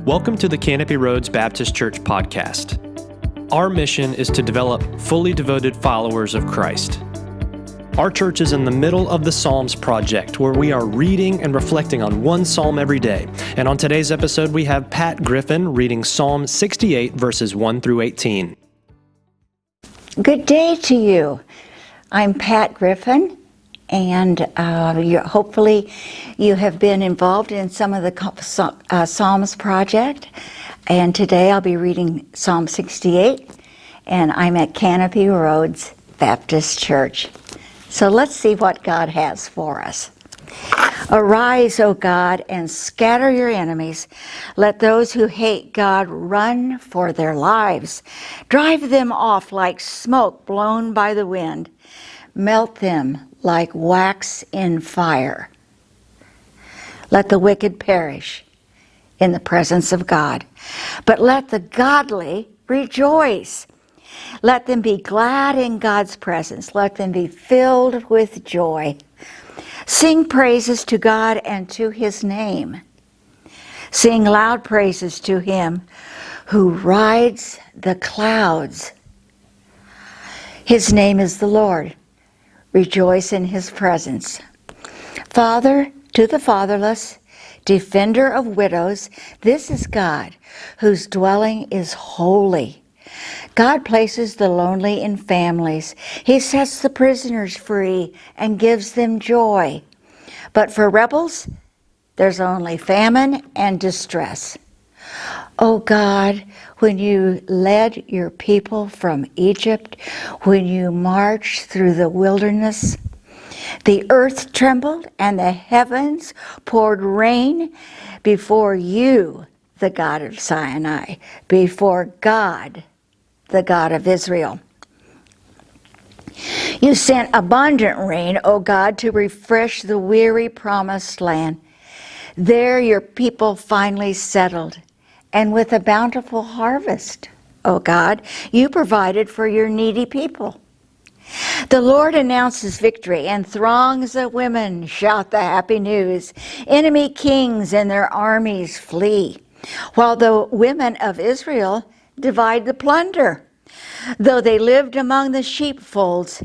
Welcome to the Canopy Roads Baptist Church podcast. Our mission is to develop fully devoted followers of Christ. Our church is in the middle of the Psalms project, where we are reading and reflecting on one psalm every day. And on today's episode, we have Pat Griffin reading Psalm 68, verses 1 through 18. Good day to you. I'm Pat Griffin, and hopefully you have been involved in some of the Psalms project. And today I'll be reading Psalm 68, and I'm at Canopy Roads Baptist Church. So let's see what God has for us. Arise, O God, and scatter your enemies. Let those who hate God run for their lives. Drive them off like smoke blown by the wind. Melt them like wax in fire. Let the wicked perish in the presence of God, but let the godly rejoice. Let them be glad in God's presence. Let them be filled with joy. Sing praises to God and to his name. Sing loud praises to him who rides the clouds. His name is the Lord. Rejoice in his presence. Father to the fatherless, defender of widows, this is God, whose dwelling is holy. God places the lonely in families. He sets the prisoners free and gives them joy. But for rebels, there's only famine and distress. Oh God, when you led your people from Egypt, when you marched through the wilderness, the earth trembled and the heavens poured rain before you, the God of Sinai, before God, the God of Israel. You sent abundant rain, O God, to refresh the weary promised land. There your people finally settled, and with a bountiful harvest, O God, you provided for your needy people. The Lord announces victory, and throngs of women shout the happy news. Enemy kings and their armies flee, while the women of Israel divide the plunder. Though they lived among the sheepfolds,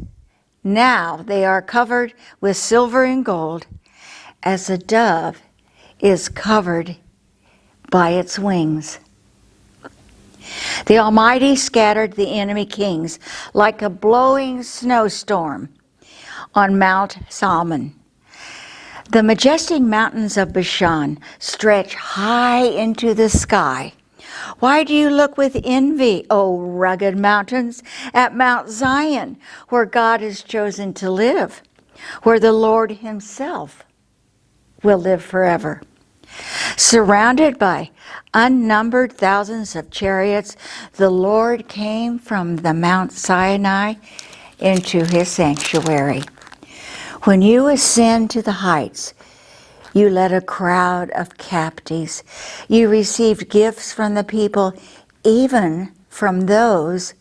now they are covered with silver and gold, as a dove is covered by its wings. The Almighty scattered the enemy kings like a blowing snowstorm on Mount Salmon. The majestic mountains of Bashan stretch high into the sky. Why do you look with envy, O rugged mountains, at Mount Zion, where God has chosen to live, where the Lord himself will live forever? Surrounded by unnumbered thousands of chariots, the Lord came from the Mount Sinai into his sanctuary. When you ascend to the heights, you led a crowd of captives. You received gifts from the people, even from those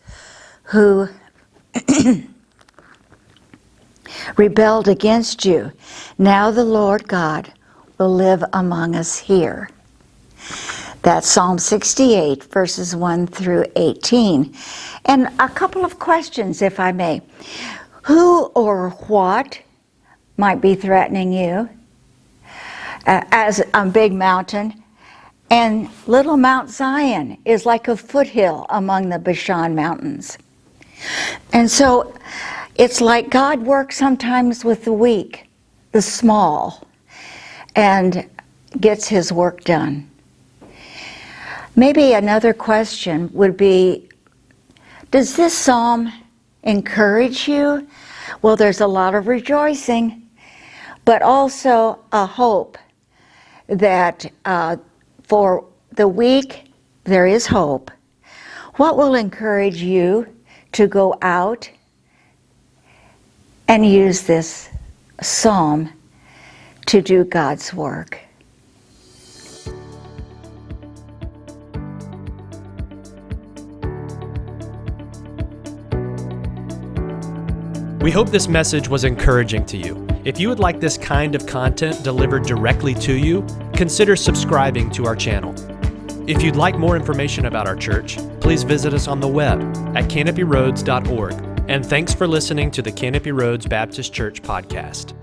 who rebelled against you. Now the Lord God will live among us here. That's Psalm 68, verses 1 through 18. And a couple of questions, if I may. Who or what might be threatening you as a big mountain? And little Mount Zion is like a foothill among the Bashan mountains. And so it's like God works sometimes with the weak, the small, and gets his work done. Maybe another question would be, does this psalm encourage you? Well, there's a lot of rejoicing, but also a hope that for the weak there is hope. What will encourage you to go out and use this psalm to do God's work? We hope this message was encouraging to you. If you would like this kind of content delivered directly to you, consider subscribing to our channel. If you'd like more information about our church, please visit us on the web at canopyroads.org. And thanks for listening to the Canopy Roads Baptist Church podcast.